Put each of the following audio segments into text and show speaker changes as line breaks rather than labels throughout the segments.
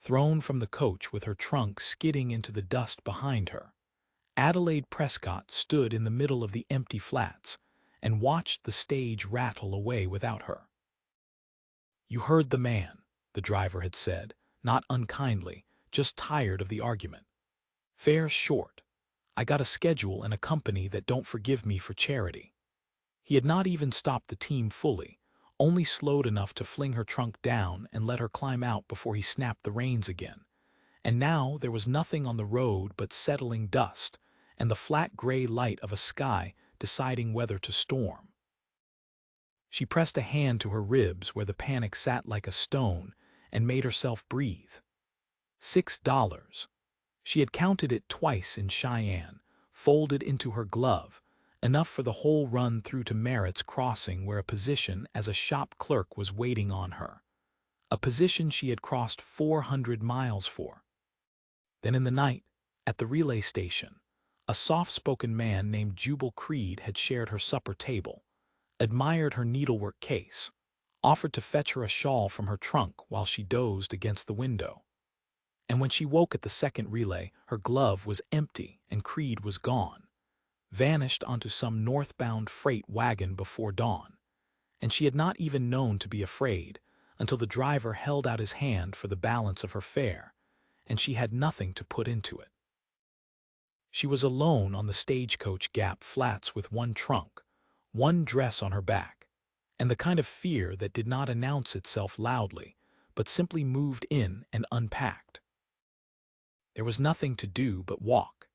thrown from the coach with her trunk skidding into the dust behind her. Adelaide Prescott stood in the middle of the empty flats and watched the stage rattle away without her. "You heard the man," the driver had said, not unkindly, just tired of the argument. "Fare's short. I got a schedule and a company that don't forgive me for charity." He had not even stopped the team fully, only slowed enough to fling her trunk down and let her climb out before he snapped the reins again. And now there was nothing on the road but settling dust and the flat gray light of a sky deciding whether to storm. She pressed a hand to her ribs where the panic sat like a stone and made herself breathe. $6. She had counted it twice in Cheyenne, folded into her glove, enough for the whole run through to Merritt's Crossing where a position as a shop clerk was waiting on her. A position she had crossed 400 miles for. Then in the night, at the relay station, a soft-spoken man named Jubal Creed had shared her supper table, admired her needlework case, offered to fetch her a shawl from her trunk while she dozed against the window. And when she woke at the second relay, her glove was empty and Creed was gone, vanished onto some northbound freight wagon before dawn. And she had not even known to be afraid until the driver held out his hand for the balance of her fare, and she had nothing to put into it. She was alone on the Stagecoach Gap flats with one trunk, one dress on her back, and the kind of fear that did not announce itself loudly, but simply moved in and unpacked. There was nothing to do but walk.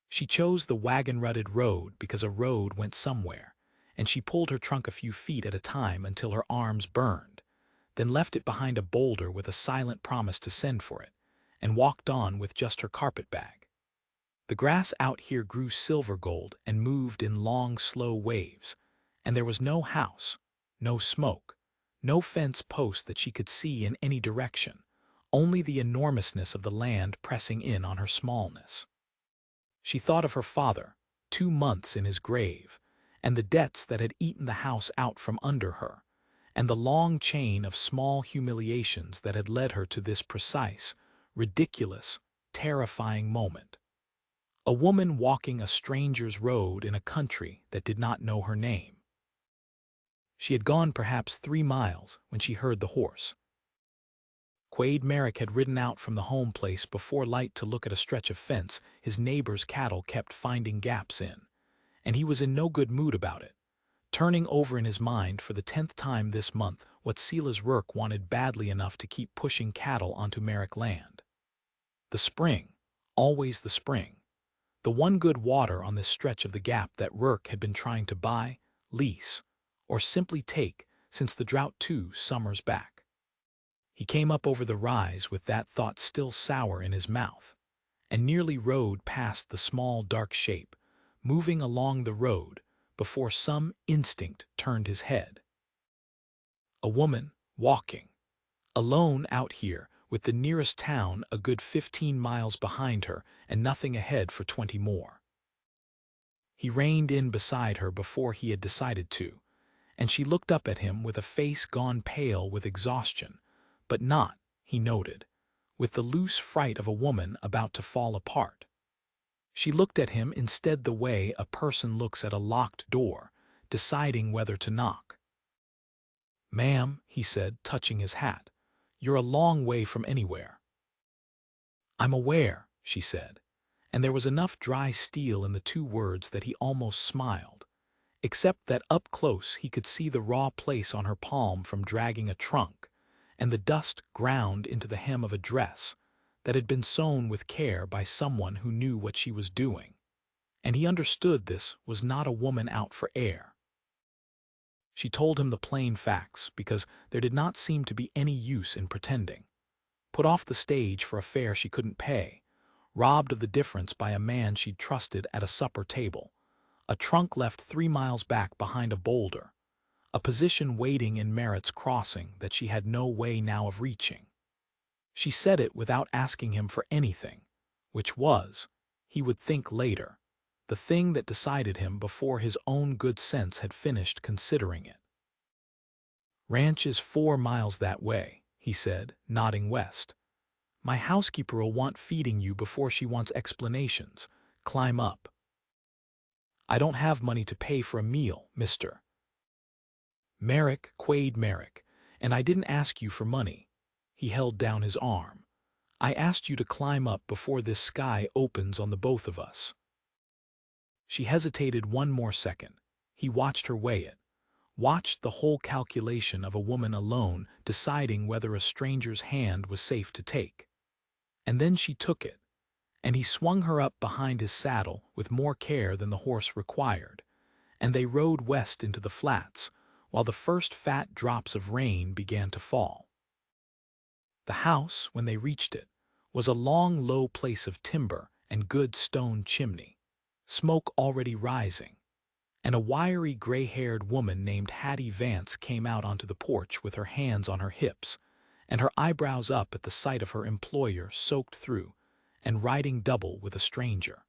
She chose the wagon-rutted road because a road went somewhere, and she pulled her trunk a few feet at a time until her arms burned, then left it behind a boulder with a silent promise to send for it, and walked on with just her carpet bag. The grass out here grew silver gold and moved in long, slow waves, and there was no house, no smoke, no fence post that she could see in any direction, only the enormousness of the land pressing in on her smallness. She thought of her father, 2 months in his grave, and the debts that had eaten the house out from under her, and the long chain of small humiliations that had led her to this precise, ridiculous, terrifying moment. A woman walking a stranger's road in a country that did not know her name. She had gone perhaps 3 miles when she heard the horse. Quade Merrick had ridden out from the home place before light to look at a stretch of fence his neighbor's cattle kept finding gaps in, and he was in no good mood about it, turning over in his mind for the 10th time this month what Silas Rourke wanted badly enough to keep pushing cattle onto Merrick land. The spring, always the spring. The one good water on this stretch of the gap that Rourke had been trying to buy, lease, or simply take since the drought 2 summers back. He came up over the rise with that thought still sour in his mouth, and nearly rode past the small dark shape, moving along the road before some instinct turned his head. A woman, walking, alone out here, with the nearest town a good 15 miles behind her and nothing ahead for 20 more. He reined in beside her before he had decided to, and she looked up at him with a face gone pale with exhaustion, but not, he noted, with the loose fright of a woman about to fall apart. She looked at him instead the way a person looks at a locked door, deciding whether to knock. "Ma'am," he said, touching his hat, "you're a long way from anywhere." "I'm aware," she said, and there was enough dry steel in the 2 words that he almost smiled, except that up close he could see the raw place on her palm from dragging a trunk, and the dust ground into the hem of a dress that had been sewn with care by someone who knew what she was doing, and he understood this was not a woman out for air. She told him the plain facts because there did not seem to be any use in pretending. Put off the stage for a fare she couldn't pay, robbed of the difference by a man she'd trusted at a supper table, a trunk left 3 miles back behind a boulder, a position waiting in Merritt's Crossing that she had no way now of reaching. She said it without asking him for anything, which was, he would think later, the thing that decided him before his own good sense had finished considering it. "Ranch is 4 miles that way," he said, nodding west. My housekeeper'll want feeding you before she wants explanations. Climb up. I don't have money to pay for a meal, Mr. Merrick, Quaid Merrick, and I didn't ask you for money. He held down his arm. I asked you to climb up before this sky opens on the both of us. She hesitated one more second. He watched her weigh it, watched the whole calculation of a woman alone deciding whether a stranger's hand was safe to take. And then she took it, and he swung her up behind his saddle with more care than the horse required, and they rode west into the flats, while the first fat drops of rain began to fall. The house, when they reached it, was a long, low place of timber and good stone chimney, smoke already rising, and a wiry, gray-haired woman named Hattie Vance came out onto the porch with her hands on her hips and her eyebrows up at the sight of her employer soaked through and riding double with a stranger.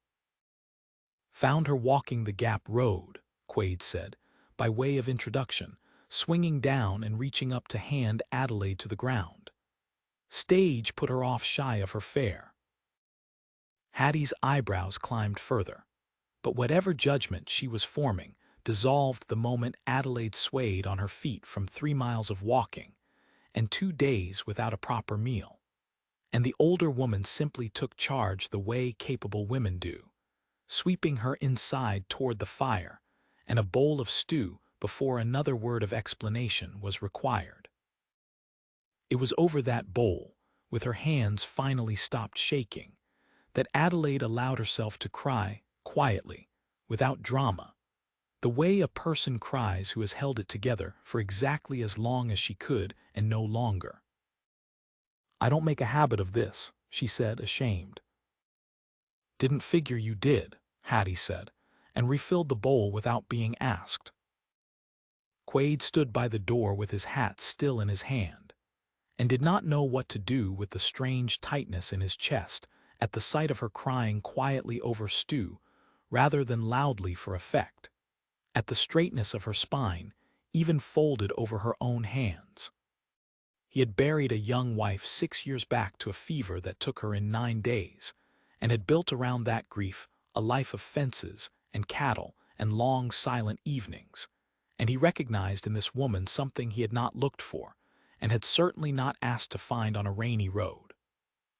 Found her walking the Gap Road, Quaid said, by way of introduction, swinging down and reaching up to hand Adelaide to the ground. Stage put her off shy of her fare. Hattie's eyebrows climbed further, but whatever judgment she was forming dissolved the moment Adelaide swayed on her feet from 3 miles of walking and 2 days without a proper meal. And the older woman simply took charge the way capable women do, sweeping her inside toward the fire and a bowl of stew before another word of explanation was required. It was over that bowl, with her hands finally stopped shaking, that Adelaide allowed herself to cry, quietly, without drama, the way a person cries who has held it together for exactly as long as she could and no longer. "I don't make a habit of this," she said, ashamed. "Didn't figure you did," Hattie said, and refilled the bowl without being asked. Quaid stood by the door with his hat still in his hand, and did not know what to do with the strange tightness in his chest at the sight of her crying quietly over stew rather than loudly for effect, at the straightness of her spine, even folded over her own hands. He had buried a young wife 6 years back to a fever that took her in 9 days, and had built around that grief a life of fences and cattle and long silent evenings, and he recognized in this woman something he had not looked for, and had certainly not asked to find on a rainy road.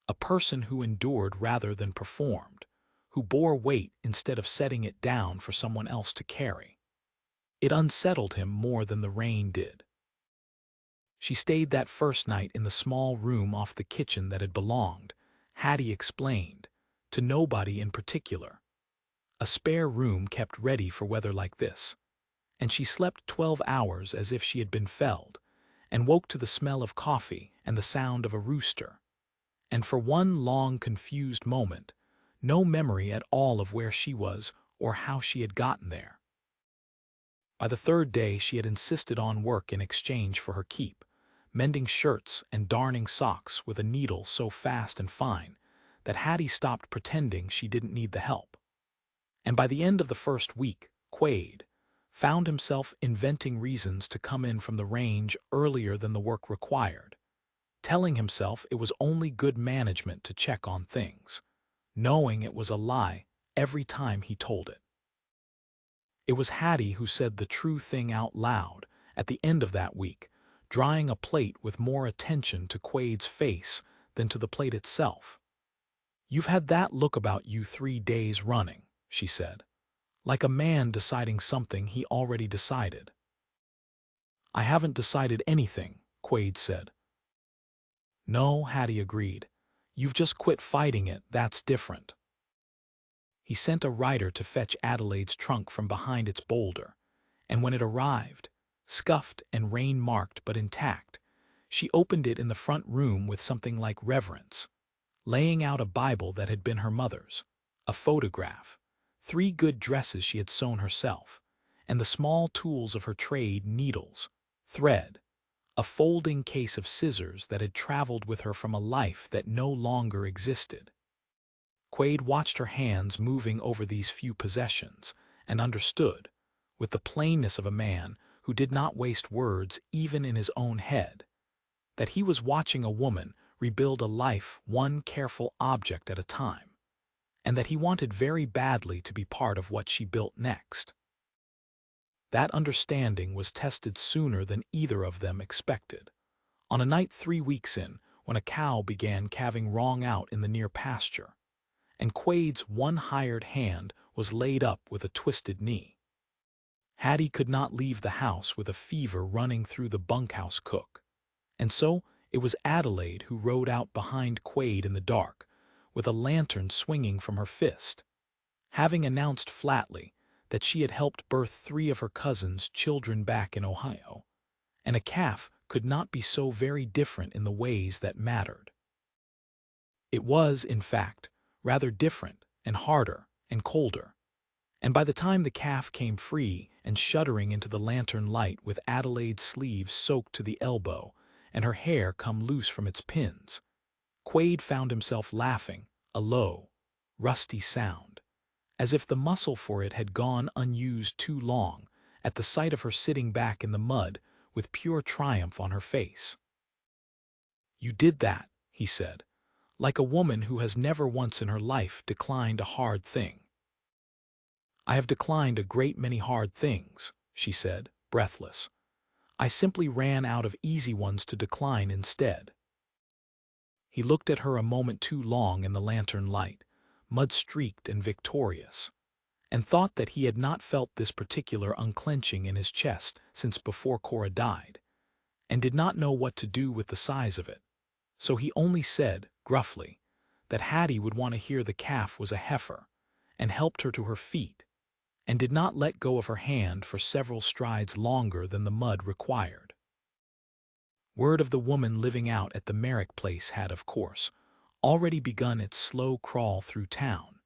A person who endured rather than performed, who bore weight instead of setting it down for someone else to carry. It unsettled him more than the rain did. She stayed that first night in the small room off the kitchen that had belonged, Hattie explained, to nobody in particular. A spare room kept ready for weather like this. And she slept 12 hours as if she had been felled, and woke to the smell of coffee and the sound of a rooster. And for one long confused moment, no memory at all of where she was or how she had gotten there. By the 3rd day she had insisted on work in exchange for her keep, mending shirts and darning socks with a needle so fast and fine that Hattie stopped pretending she didn't need the help. And by the end of the first week, Quaid found himself inventing reasons to come in from the range earlier than the work required, telling himself it was only good management to check on things, knowing it was a lie every time he told it. It was Hattie who said the true thing out loud at the end of that week, drying a plate with more attention to Quaid's face than to the plate itself. "You've had that look about you 3 days running," she said, like a man deciding something he already decided. "I haven't decided anything," Quaid said. "No," Hattie agreed. "You've just quit fighting it, that's different." He sent a rider to fetch Adelaide's trunk from behind its boulder, and when it arrived, scuffed and rain-marked but intact, she opened it in the front room with something like reverence, laying out a Bible that had been her mother's, a photograph, 3 good dresses she had sewn herself, and the small tools of her trade, needles, thread, a folding case of scissors that had traveled with her from a life that no longer existed. Quaid watched her hands moving over these few possessions and understood, with the plainness of a man who did not waste words even in his own head, that he was watching a woman rebuild a life one careful object at a time, and that he wanted very badly to be part of what she built next. That understanding was tested sooner than either of them expected. On a night 3 weeks in, when a cow began calving wrong out in the near pasture, and Quade's one hired hand was laid up with a twisted knee. Hattie could not leave the house with a fever running through the bunkhouse cook, and so it was Adelaide who rode out behind Quade in the dark, with a lantern swinging from her fist, having announced flatly that she had helped birth 3 of her cousins' children back in Ohio, and a calf could not be so very different in the ways that mattered. It was, in fact, rather different and harder and colder, and by the time the calf came free and shuddering into the lantern light with Adelaide's sleeves soaked to the elbow and her hair come loose from its pins, Quade found himself laughing, a low, rusty sound, as if the muscle for it had gone unused too long, at the sight of her sitting back in the mud with pure triumph on her face. "You did that," he said, like a woman who has never once in her life declined a hard thing. "I have declined a great many hard things," she said, breathless. "I simply ran out of easy ones to decline instead." He looked at her a moment too long in the lantern light, mud-streaked and victorious, and thought that he had not felt this particular unclenching in his chest since before Cora died, and did not know what to do with the size of it. So he only said, gruffly, that Hattie would want to hear the calf was a heifer, and helped her to her feet, and did not let go of her hand for several strides longer than the mud required. Word of the woman living out at the Merrick place had, of course, already begun its slow crawl through town,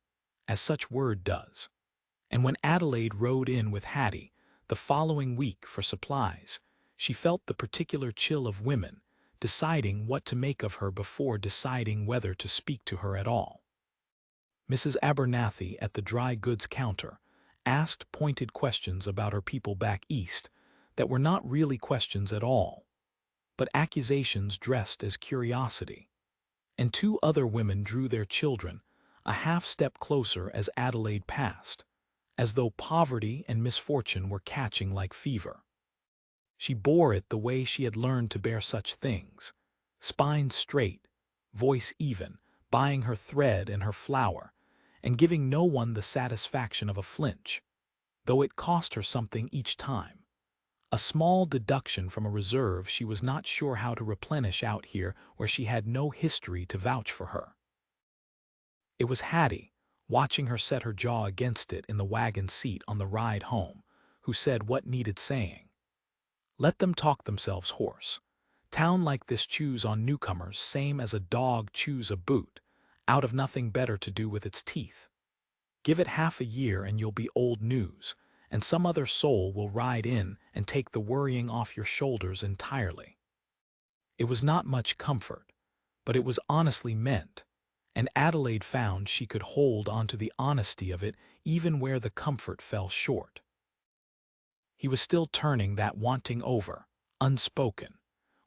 as such word does, and when Adelaide rode in with Hattie the following week for supplies, she felt the particular chill of women deciding what to make of her before deciding whether to speak to her at all. Mrs. Abernathy at the dry goods counter asked pointed questions about her people back east that were not really questions at all, but accusations dressed as curiosity, and 2 other women drew their children a half-step closer as Adelaide passed, as though poverty and misfortune were catching like fever. She bore it the way she had learned to bear such things, spine straight, voice even, buying her thread and her flour, and giving no one the satisfaction of a flinch, though it cost her something each time. A small deduction from a reserve she was not sure how to replenish out here where she had no history to vouch for her. It was Hattie, watching her set her jaw against it in the wagon seat on the ride home, who said what needed saying. "Let them talk themselves hoarse. Town like this chews on newcomers same as a dog chews a boot, out of nothing better to do with its teeth. Give it half a year and you'll be old news, and some other soul will ride in and take the worrying off your shoulders entirely." It was not much comfort, but it was honestly meant, and Adelaide found she could hold onto the honesty of it even where the comfort fell short. He was still turning that wanting over, unspoken,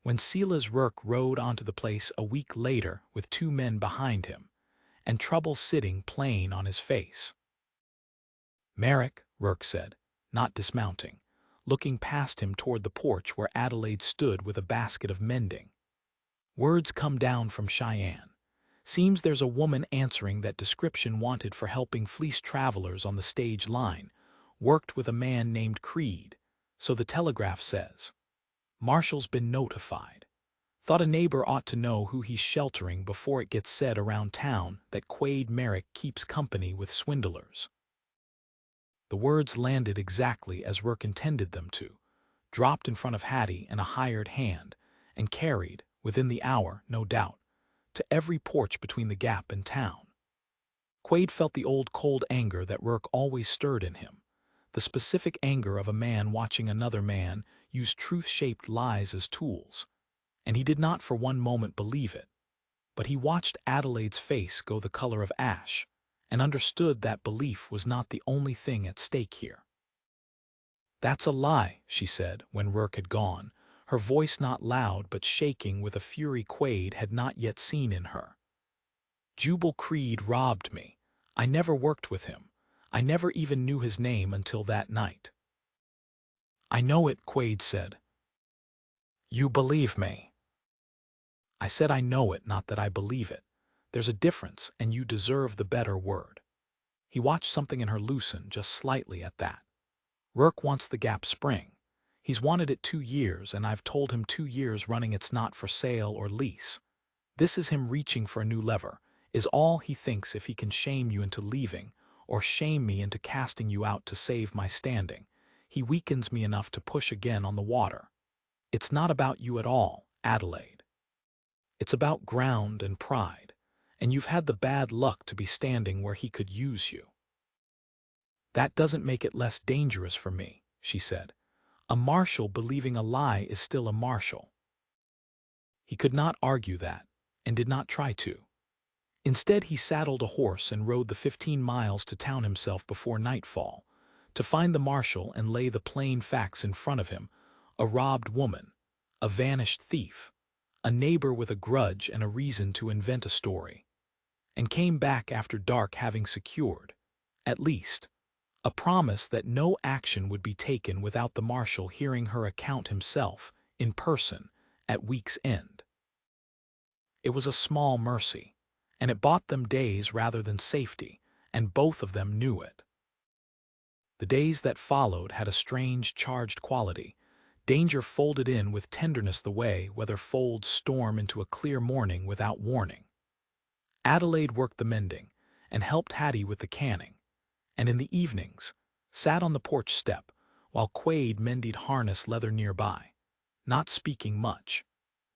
when Silas Rourke rode onto the place a week later with 2 men behind him, and trouble sitting plain on his face. "Merrick," Rourke said, not dismounting, looking past him toward the porch where Adelaide stood with a basket of mending. "Words come down from Cheyenne. Seems there's a woman answering that description wanted for helping fleece travelers on the stage line, worked with a man named Creed, so the telegraph says. Marshall's been notified. Thought a neighbor ought to know who he's sheltering before it gets said around town that Quade Merrick keeps company with swindlers." The words landed exactly as Rourke intended them to, dropped in front of Hattie and a hired hand, and carried, within the hour, no doubt, to every porch between the Gap and town. Quade felt the old cold anger that Rourke always stirred in him, the specific anger of a man watching another man use truth-shaped lies as tools, and he did not for one moment believe it, but he watched Adelaide's face go the color of ash, and understood that belief was not the only thing at stake here. "That's a lie," she said when Rourke had gone, her voice not loud but shaking with a fury Quaid had not yet seen in her. "Jubal Creed robbed me. I never worked with him. I never even knew his name until that night." "I know it," Quaid said. "You believe me." "I said I know it, not that I believe it. There's a difference, and you deserve the better word." He watched something in her loosen just slightly at that. "Rourke wants the Gap Spring. He's wanted it 2 years, and I've told him 2 years running it's not for sale or lease. This is him reaching for a new lever, is all he thinks if he can shame you into leaving, or shame me into casting you out to save my standing. He weakens me enough to push again on the water. It's not about you at all, Adelaide. It's about ground and pride, and you've had the bad luck to be standing where he could use you." "That doesn't make it less dangerous for me," she said. "A marshal believing a lie is still a marshal." He could not argue that, and did not try to. Instead, he saddled a horse and rode the 15 miles to town himself before nightfall, to find the marshal and lay the plain facts in front of him: a robbed woman, a vanished thief, a neighbor with a grudge and a reason to invent a story, and came back after dark having secured, at least, a promise that no action would be taken without the marshal hearing her account himself, in person, at week's end. It was a small mercy, and it bought them days rather than safety, and both of them knew it. The days that followed had a strange charged quality. Danger folded in with tenderness the way weather folds storm into a clear morning without warning. Adelaide worked the mending, and helped Hattie with the canning, and in the evenings sat on the porch step while Quaid mended harness leather nearby, not speaking much,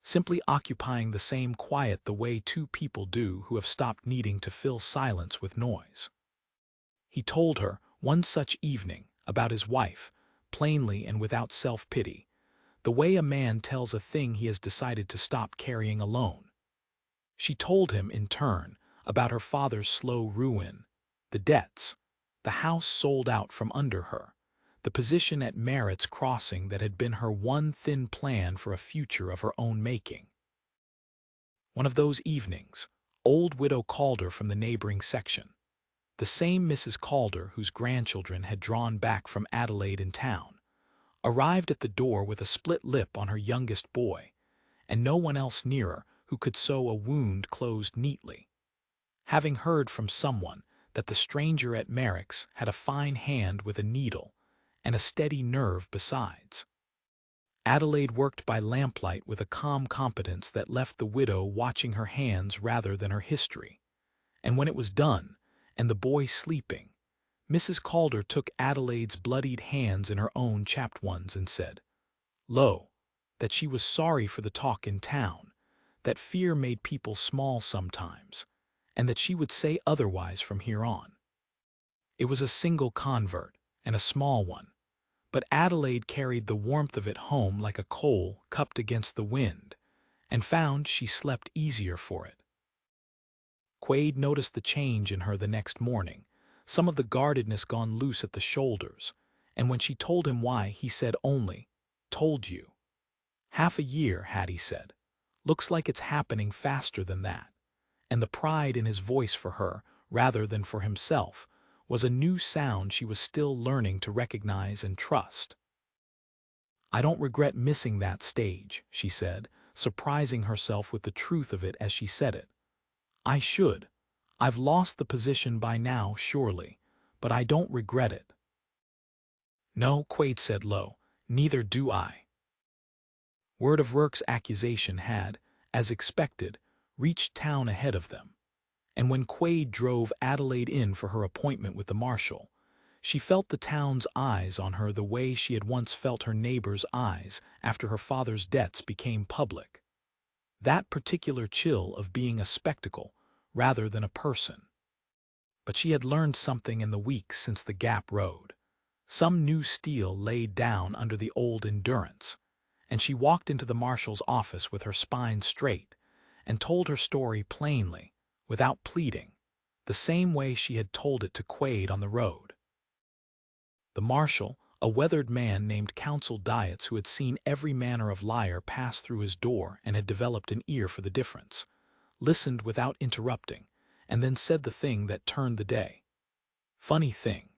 simply occupying the same quiet the way two people do who have stopped needing to fill silence with noise. He told her, one such evening, about his wife, plainly and without self-pity, the way a man tells a thing he has decided to stop carrying alone. She told him, in turn, about her father's slow ruin, the debts, the house sold out from under her, the position at Merritt's Crossing that had been her one thin plan for a future of her own making. One of those evenings, old Widow Calder from the neighboring section, the same Mrs. Calder whose grandchildren had drawn back from Adelaide in town, arrived at the door with a split lip on her youngest boy, and no one else nearer who could sew a wound closed neatly, having heard from someone that the stranger at Merrick's had a fine hand with a needle and a steady nerve besides. Adelaide worked by lamplight with a calm competence that left the widow watching her hands rather than her history, and when it was done, and the boy sleeping, Mrs. Calder took Adelaide's bloodied hands in her own chapped ones and said, lo, that she was sorry for the talk in town, that fear made people small sometimes, and that she would say otherwise from here on. It was a single convert, and a small one, but Adelaide carried the warmth of it home like a coal cupped against the wind, and found she slept easier for it. Quaid noticed the change in her the next morning, some of the guardedness gone loose at the shoulders, and when she told him why, he said only, "Told you." "Half a year," Hattie said. "Looks like it's happening faster than that." And the pride in his voice for her, rather than for himself, was a new sound she was still learning to recognize and trust. "I don't regret missing that stage," she said, surprising herself with the truth of it as she said it. "I should. I've lost the position by now, surely, but I don't regret it." "No," Quaid said low, "neither do I." Word of Rourke's accusation had, as expected, reached town ahead of them, and when Quaid drove Adelaide in for her appointment with the marshal, she felt the town's eyes on her the way she had once felt her neighbor's eyes after her father's debts became public. That particular chill of being a spectacle rather than a person. But she had learned something in the weeks since the Gap Road, some new steel laid down under the old endurance, and she walked into the marshal's office with her spine straight and told her story plainly, without pleading, the same way she had told it to Quaid on the road. The marshal, a weathered man named Council Diets who had seen every manner of liar pass through his door and had developed an ear for the difference, listened without interrupting, and then said the thing that turned the day. Funny thing.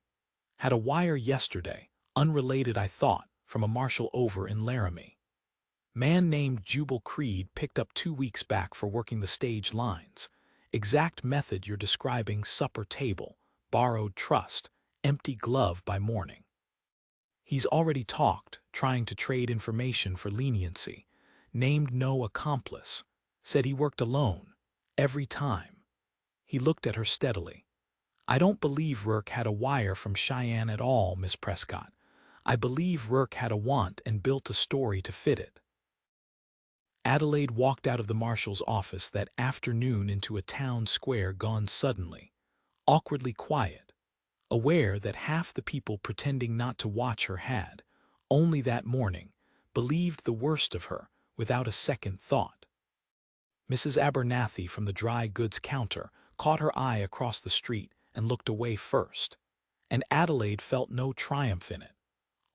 Had a wire yesterday, unrelated I thought, from a marshal over in Laramie. Man named Jubal Creed picked up 2 weeks back for working the stage lines. Exact method you're describing, supper table, borrowed trust, empty glove by morning. He's already talked, trying to trade information for leniency. Named no accomplice. Said he worked alone. Every time. He looked at her steadily. I don't believe Rourke had a wire from Cheyenne at all, Miss Prescott. I believe Rourke had a want and built a story to fit it. Adelaide walked out of the marshal's office that afternoon into a town square gone suddenly, awkwardly quiet, aware that half the people pretending not to watch her had, only that morning, believed the worst of her without a second thought. Mrs. Abernathy from the dry goods counter caught her eye across the street and looked away first, and Adelaide felt no triumph in it,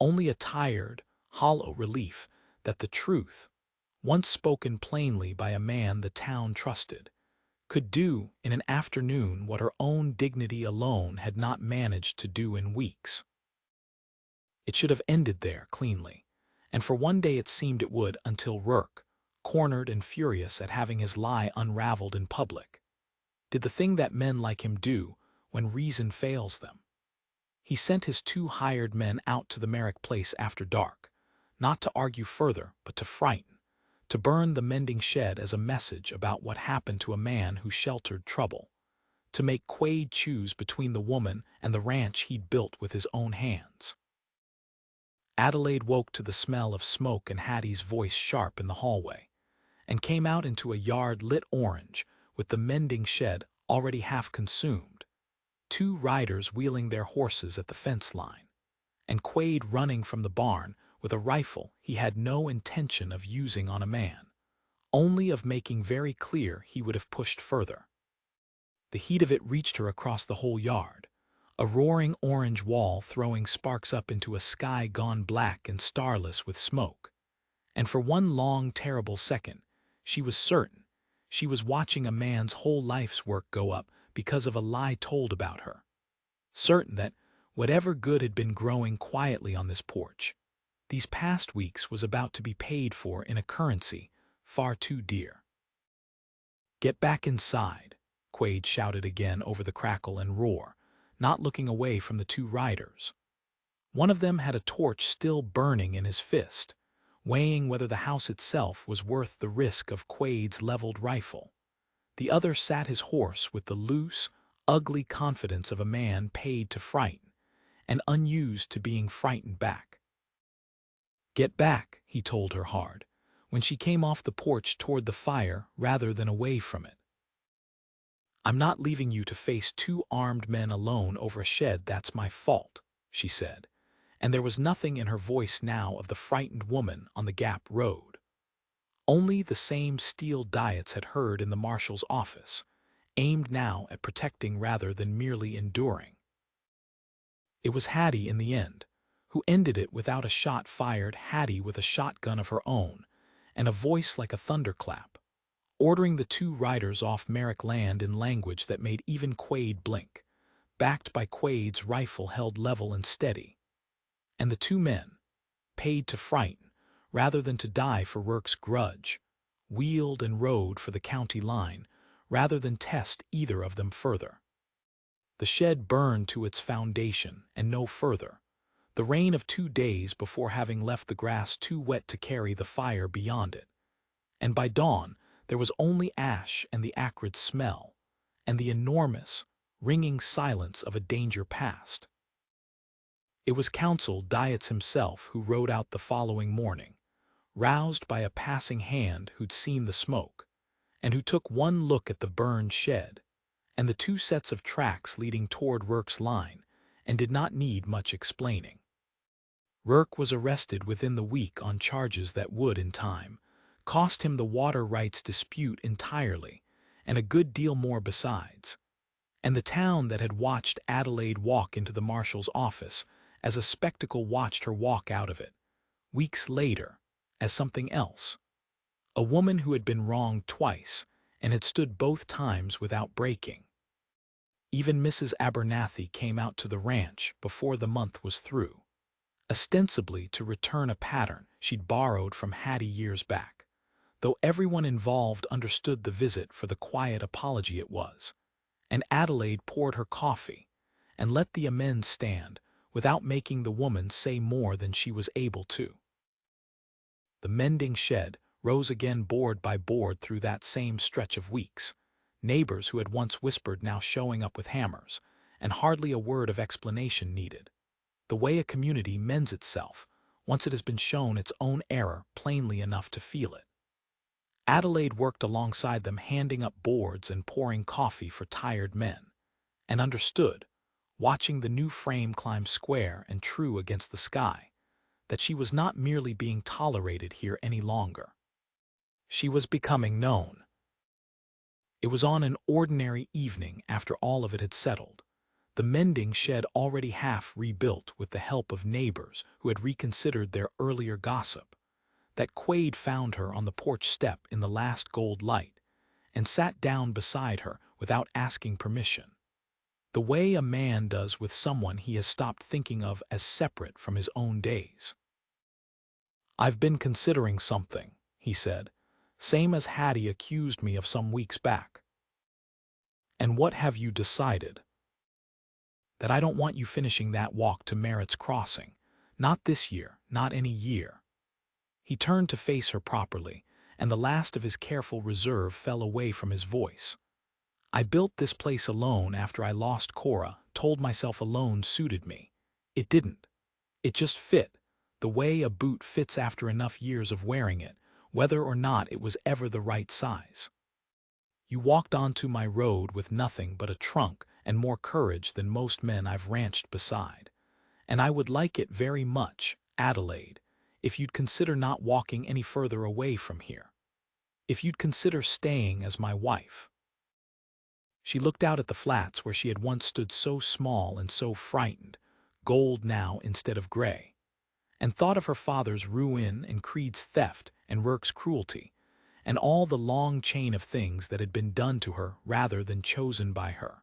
only a tired, hollow relief that the truth, once spoken plainly by a man the town trusted, could do in an afternoon what her own dignity alone had not managed to do in weeks. It should have ended there cleanly, and for one day it seemed it would until Rourke, cornered and furious at having his lie unraveled in public, did the thing that men like him do when reason fails them. He sent his 2 hired men out to the Merrick place after dark, not to argue further but to frighten, to burn the mending shed as a message about what happened to a man who sheltered trouble, to make Quade choose between the woman and the ranch he'd built with his own hands. Adelaide woke to the smell of smoke and Hattie's voice sharp in the hallway, and came out into a yard lit orange with the mending shed already half consumed, 2 riders wheeling their horses at the fence line, and Quade running from the barn with a rifle he had no intention of using on a man, only of making very clear he would have pushed further. The heat of it reached her across the whole yard, a roaring orange wall throwing sparks up into a sky gone black and starless with smoke, and for one long, terrible second, she was certain she was watching a man's whole life's work go up because of a lie told about her, certain that whatever good had been growing quietly on this porch, these past weeks was about to be paid for in a currency far too dear. "Get back inside," Quade shouted again over the crackle and roar, not looking away from the 2 riders. One of them had a torch still burning in his fist, weighing whether the house itself was worth the risk of Quade's leveled rifle. The other sat his horse with the loose, ugly confidence of a man paid to frighten, and unused to being frightened back. "Get back," he told her hard, when she came off the porch toward the fire rather than away from it. "I'm not leaving you to face 2 armed men alone over a shed that's my fault," she said, and there was nothing in her voice now of the frightened woman on the Gap Road. Only the same steel Diets had heard in the marshal's office, aimed now at protecting rather than merely enduring. It was Hattie in the end, who ended it without a shot fired, Hattie with a shotgun of her own, and a voice like a thunderclap, ordering the 2 riders off Merrick land in language that made even Quade blink, backed by Quade's rifle held level and steady. And the 2 men, paid to frighten rather than to die for Rourke's grudge, wheeled and rode for the county line rather than test either of them further. The shed burned to its foundation and no further, the rain of 2 days before having left the grass too wet to carry the fire beyond it, and by dawn there was only ash and the acrid smell, and the enormous, ringing silence of a danger past. It was Council Diets himself who rode out the following morning, roused by a passing hand who'd seen the smoke, and who took one look at the burned shed, and the 2 sets of tracks leading toward Rourke's line, and did not need much explaining. Rourke was arrested within the week on charges that would, in time, cost him the water rights dispute entirely, and a good deal more besides. And the town that had watched Adelaide walk into the marshal's office as a spectacle watched her walk out of it, weeks later, as something else. A woman who had been wronged twice and had stood both times without breaking. Even Mrs. Abernathy came out to the ranch before the month was through, ostensibly to return a pattern she'd borrowed from Hattie years back, though everyone involved understood the visit for the quiet apology it was. And Adelaide poured her coffee and let the amends stand without making the woman say more than she was able to. The mending shed rose again board by board through that same stretch of weeks, neighbors who had once whispered now showing up with hammers, and hardly a word of explanation needed. The way a community mends itself, once it has been shown its own error plainly enough to feel it. Adelaide worked alongside them, handing up boards and pouring coffee for tired men, and understood, watching the new frame climb square and true against the sky, that she was not merely being tolerated here any longer. She was becoming known. It was on an ordinary evening after all of it had settled, the mending shed already half rebuilt with the help of neighbors who had reconsidered their earlier gossip, that Quade found her on the porch step in the last gold light and sat down beside her without asking permission, the way a man does with someone he has stopped thinking of as separate from his own days. "I've been considering something," he said, "same as Hattie accused me of some weeks back." "And what have you decided?" "That I don't want you finishing that walk to Merritt's Crossing. Not this year, not any year." He turned to face her properly, and the last of his careful reserve fell away from his voice. "I built this place alone after I lost Cora, told myself alone suited me. It didn't. It just fit, the way a boot fits after enough years of wearing it, whether or not it was ever the right size. You walked onto my road with nothing but a trunk and more courage than most men I've ranched beside. And I would like it very much, Adelaide, if you'd consider not walking any further away from here. If you'd consider staying as my wife." She looked out at the flats where she had once stood so small and so frightened, gold now instead of gray, and thought of her father's ruin and Creed's theft and Rourke's cruelty, and all the long chain of things that had been done to her rather than chosen by her,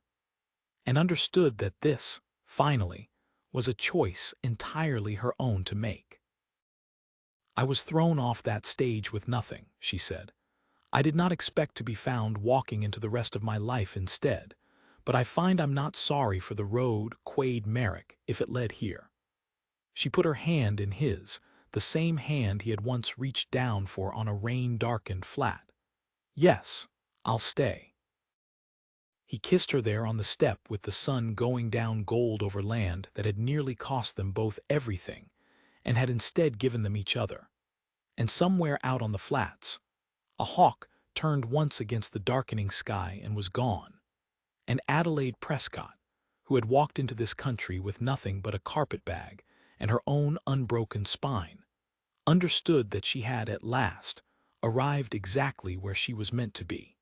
and understood that this, finally, was a choice entirely her own to make. "I was thrown off that stage with nothing," she said. "I did not expect to be found walking into the rest of my life instead, but I find I'm not sorry for the road Quade Merrick if it led here." She put her hand in his, the same hand he had once reached down for on a rain-darkened flat. "Yes, I'll stay." He kissed her there on the step with the sun going down gold over land that had nearly cost them both everything and had instead given them each other. And somewhere out on the flats, a hawk turned once against the darkening sky and was gone. And Adelaide Prescott, who had walked into this country with nothing but a carpet-bag and her own unbroken spine, understood that she had at last arrived exactly where she was meant to be.